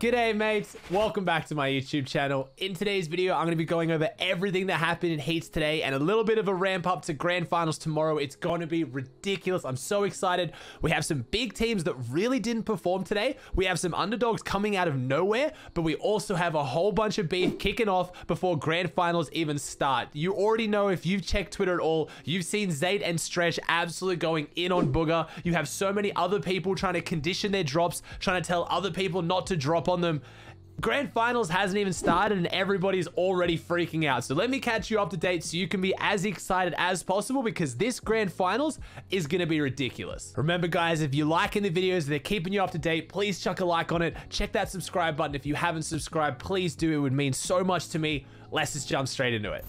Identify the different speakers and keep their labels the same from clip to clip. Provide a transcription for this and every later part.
Speaker 1: G'day mates, welcome back to my YouTube channel. In today's video, I'm going to be going over everything that happened in Heats today and a little bit of a ramp up to Grand Finals tomorrow. It's going to be ridiculous. I'm so excited. We have some big teams that really didn't perform today. We have some underdogs coming out of nowhere, but we also have a whole bunch of beef kicking off before Grand Finals even start. You already know, if you've checked Twitter at all, you've seen Zayt and Stretch absolutely going in on Bugha. You have so many other people trying to condition their drops, trying to tell other people not to drop on them. Grand Finals hasn't even started and everybody's already freaking out. So let me catch you up to date so you can be as excited as possible, because this Grand Finals is going to be ridiculous. Remember guys, if you're liking the videos, they're keeping you up to date, please chuck a like on it. Check that subscribe button. If you haven't subscribed, please do. It would mean so much to me. Let's just jump straight into it.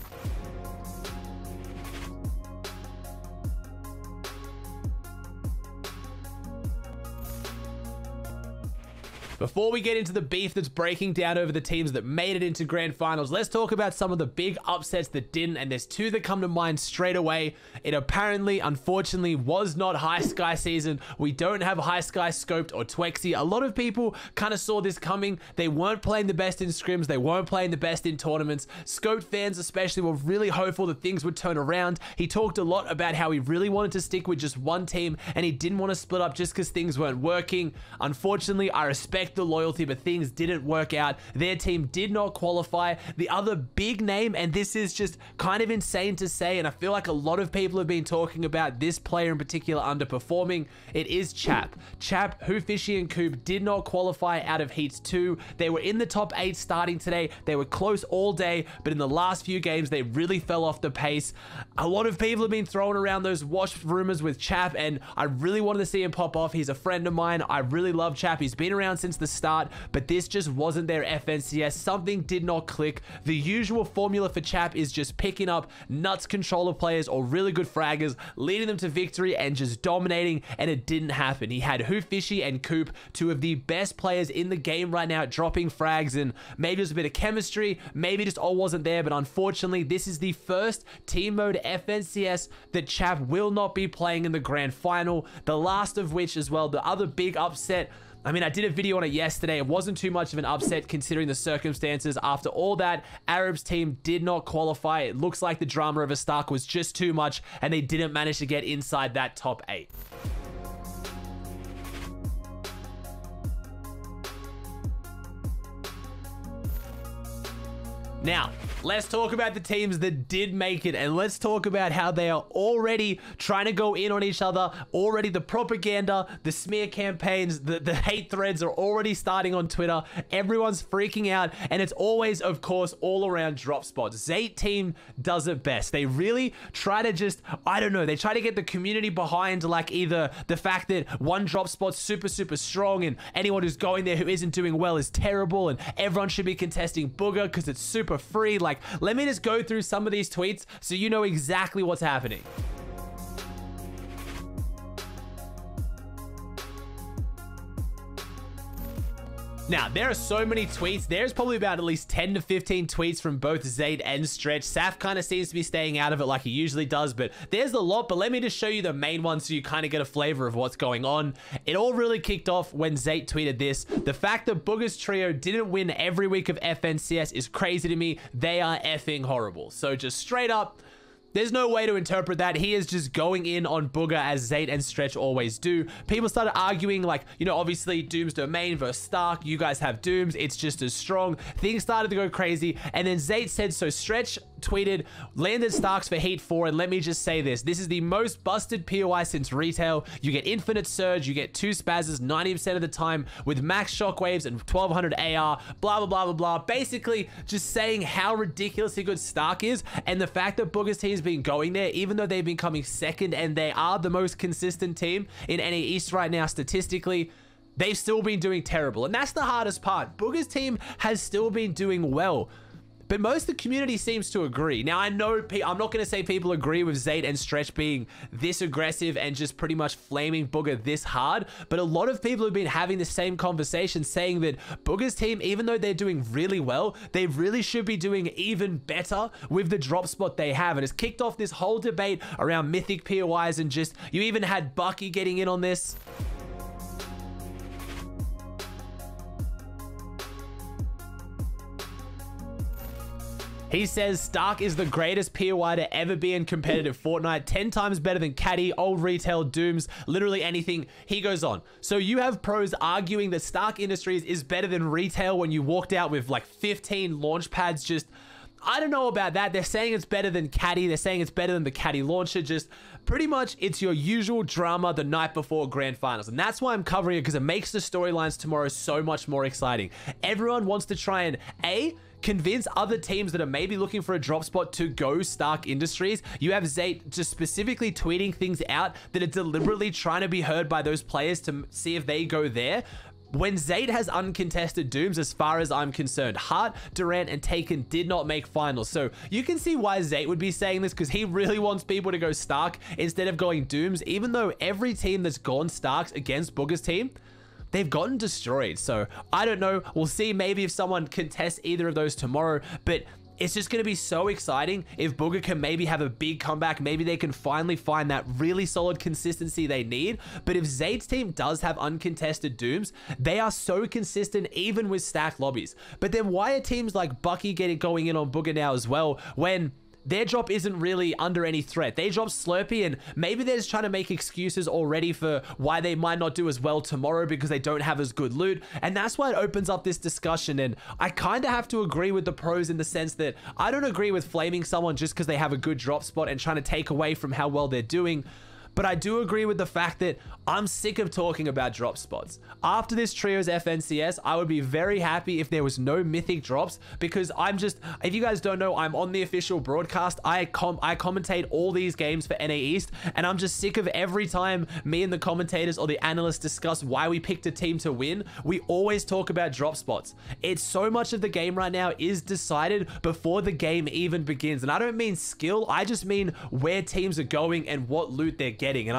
Speaker 1: Before we get into the beef that's breaking down over the teams that made it into Grand Finals, let's talk about some of the big upsets that didn't, and there's two that come to mind straight away. It apparently, unfortunately, was not High Sky season. We don't have High Sky scoped or Twexy. A lot of people kind of saw this coming. They weren't playing the best in scrims. They weren't playing the best in tournaments. Scoped fans especially were really hopeful that things would turn around. He talked a lot about how he really wanted to stick with just one team and he didn't want to split up just because things weren't working. Unfortunately, I respect the loyalty, but things didn't work out. Their team did not qualify. The other big name, and this is just kind of insane to say, and I feel like a lot of people have been talking about this player in particular underperforming, it is Chap. Chap, who Fishy and Coop did not qualify out of Heats 2. They were in the top 8 starting today. They were close all day, but in the last few games, they really fell off the pace. A lot of people have been throwing around those wash rumors with Chap, and I really wanted to see him pop off. He's a friend of mine. I really love Chap. He's been around since the start, but this just wasn't their FNCS. Something did not click. The usual formula for Chap is just picking up nuts controller players or really good fraggers, leading them to victory and just dominating, and it didn't happen. He had Who Fishy and Coop, two of the best players in the game right now, dropping frags, and maybe there's a bit of chemistry, maybe just all wasn't there, but unfortunately this is the first team mode FNCS that Chap will not be playing in the Grand Final. The last of which as well, the other big upset, I mean, I did a video on it yesterday. It wasn't too much of an upset considering the circumstances. After all that, Arab's team did not qualify. It looks like the drama of a Stark was just too much and they didn't manage to get inside that top 8. Now, let's talk about the teams that did make it, and let's talk about how they are already trying to go in on each other. Already the propaganda, the smear campaigns, the hate threads are already starting on Twitter. Everyone's freaking out, and it's always, of course, all around drop spots. Zayt team does it best. They really try to just, I don't know, they try to get the community behind like either the fact that one drop spot's super strong and anyone who's going there who isn't doing well is terrible and everyone should be contesting Bugha because it's super free. Like, let me just go through some of these tweets so you know exactly what's happening. Now, there are so many tweets. There's probably about at least 10 to 15 tweets from both Zayt and Stretch. Saf kind of seems to be staying out of it like he usually does, but there's a lot. But let me just show you the main one so you kind of get a flavor of what's going on. It all really kicked off when Zayt tweeted this. The fact that Bugha's trio didn't win every week of FNCS is crazy to me. They are effing horrible. So just straight up, there's no way to interpret that. He is just going in on Bugha as Zayt and Stretch always do. People started arguing like, you know, obviously Doom's domain versus Stark. You guys have Dooms. It's just as strong. Things started to go crazy. And then Zayt said, so Stretch tweeted, landed Starks for Heat 4. And let me just say this. This is the most busted POI since retail. You get infinite surge. You get 2 spazzes 90% of the time with max shockwaves and 1200 AR. Blah, blah, blah, blah, blah. Basically just saying how ridiculously good Stark is. And the fact that Bugha's team's been going there, even though they've been coming second and they are the most consistent team in NA East right now statistically, they've still been doing terrible. And that's the hardest part. Bugha's team has still been doing well, but most of the community seems to agree. Now, I know I'm not going to say people agree with Zayt and Stretch being this aggressive and just pretty much flaming Bugha this hard, but a lot of people have been having the same conversation saying that Bugha's team, even though they're doing really well, they really should be doing even better with the drop spot they have. And it's kicked off this whole debate around Mythic POIs, and just, you even had Bucky getting in on this. He says Stark is the greatest POI to ever be in competitive Fortnite, 10 times better than Caddy, old retail, Dooms, literally anything. He goes on. So you have pros arguing that Stark Industries is better than retail when you walked out with like 15 launch pads. Just, I don't know about that. They're saying it's better than Caddy. They're saying it's better than the Caddy launcher. Just pretty much it's your usual drama the night before grand finals. And that's why I'm covering it, because it makes the storylines tomorrow so much more exciting. Everyone wants to try and convince other teams that are maybe looking for a drop spot to go Stark Industries. You have Zayt just specifically tweeting things out that are deliberately trying to be heard by those players to see if they go there. When Zayt has uncontested Dooms, as far as I'm concerned, Hart, Durant, and Taken did not make finals. So you can see why Zayt would be saying this, because he really wants people to go Stark instead of going Dooms, even though every team that's gone Starks against Bugha's team, they've gotten destroyed. So I don't know. We'll see maybe if someone contests either of those tomorrow, but it's just going to be so exciting if Bugha can maybe have a big comeback. Maybe they can finally find that really solid consistency they need. But if Zayt's team does have uncontested Dooms, they are so consistent even with stacked lobbies. But then why are teams like Bucky going in on Bugha now as well, when their drop isn't really under any threat? They drop Slurpee, and maybe they're just trying to make excuses already for why they might not do as well tomorrow because they don't have as good loot. And that's why it opens up this discussion. And I kind of have to agree with the pros in the sense that I don't agree with flaming someone just because they have a good drop spot and trying to take away from how well they're doing. But I do agree with the fact that I'm sick of talking about drop spots. After this Trios FNCS, I would be very happy if there was no Mythic drops, because I'm just, if you guys don't know, I'm on the official broadcast. I commentate all these games for NA East, and I'm just sick of every time me and the commentators or the analysts discuss why we picked a team to win, we always talk about drop spots. It's so much of the game right now is decided before the game even begins. And I don't mean skill, I just mean where teams are going and what loot they're getting. And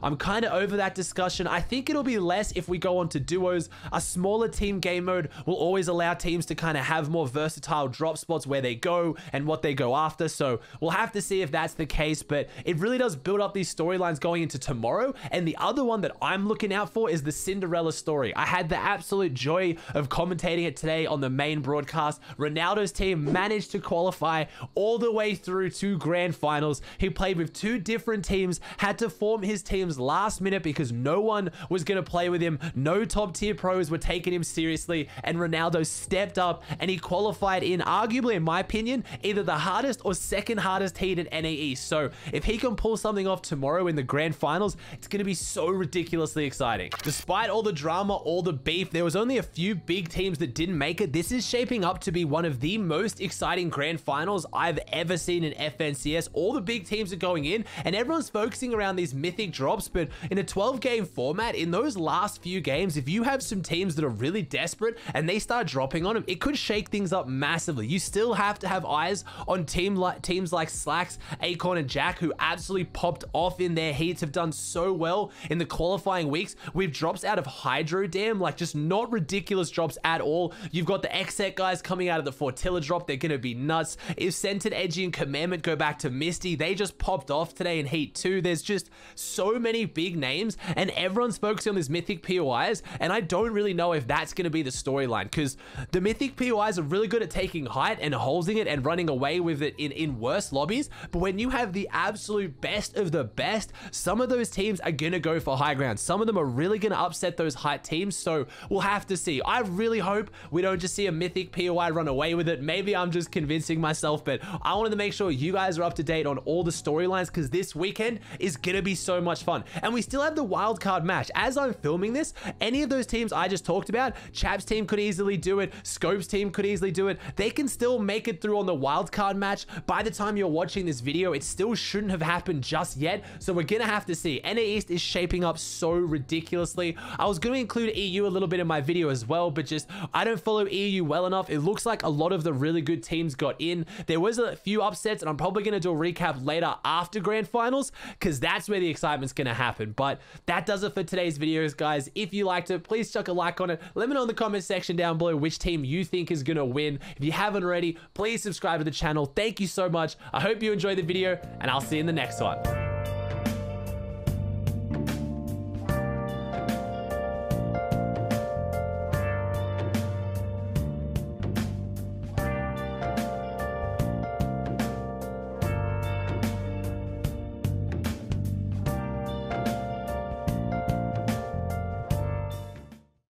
Speaker 1: I'm kind of over that discussion. I think it'll be less if we go on to duos. A smaller team game mode will always allow teams to kind of have more versatile drop spots where they go and what they go after. So we'll have to see if that's the case, but it really does build up these storylines going into tomorrow. And the other one that I'm looking out for is the Cinderella story. I had the absolute joy of commentating it today on the main broadcast. Ronaldo's team managed to qualify all the way through to grand finals. He played with two different teams, had to form his teams last minute because no one was going to play with him. No top tier pros were taking him seriously, and Ronaldo stepped up and he qualified in arguably, in my opinion, either the hardest or second hardest heat at NA East. So if he can pull something off tomorrow in the grand finals, it's going to be so ridiculously exciting. Despite all the drama, all the beef, there was only a few big teams that didn't make it. This is shaping up to be one of the most exciting grand finals I've ever seen in FNCS. All the big teams are going in and everyone's focusing around these Mythic drops, but in a 12-game format, in those last few games, if you have some teams that are really desperate and they start dropping on them, it could shake things up massively. You still have to have eyes on teams like Slacks, Acorn, and Jack, who absolutely popped off in their heats, have done so well in the qualifying weeks with drops out of Hydro Dam, like just not ridiculous drops at all. You've got the Exec guys coming out of the Fortilla drop. They're going to be nuts. If Scented, Edgy, and Commandment go back to Misty, they just popped off today in Heat 2. There's just so many big names and everyone's focusing on these Mythic POIs, and I don't really know if that's going to be the storyline, because the Mythic POIs are really good at taking height and holding it and running away with it in worse lobbies, but when you have the absolute best of the best, some of those teams are going to go for high ground. Some of them are really going to upset those height teams, so we'll have to see. I really hope we don't just see a Mythic POI run away with it. Maybe I'm just convincing myself, but I wanted to make sure you guys are up to date on all the storylines, because this weekend is going to be so much fun. And we still have the wildcard match. As I'm filming this, any of those teams I just talked about, Chap's team could easily do it, Scope's team could easily do it. They can still make it through on the wildcard match. By the time you're watching this video, it still shouldn't have happened just yet, so we're gonna have to see. NA East is shaping up so ridiculously. I was gonna include EU a little bit in my video as well, but just I don't follow EU well enough. It looks like a lot of the really good teams got in. There was a few upsets, and I'm probably gonna do a recap later after grand finals, because that's where the excitement's gonna happen. But that does it for today's videos, guys. If you liked it, please chuck a like on it. Let me know in the comment section down below which team you think is gonna win. If you haven't already, please subscribe to the channel. Thank you so much. I hope you enjoyed the video, and I'll see you in the next one.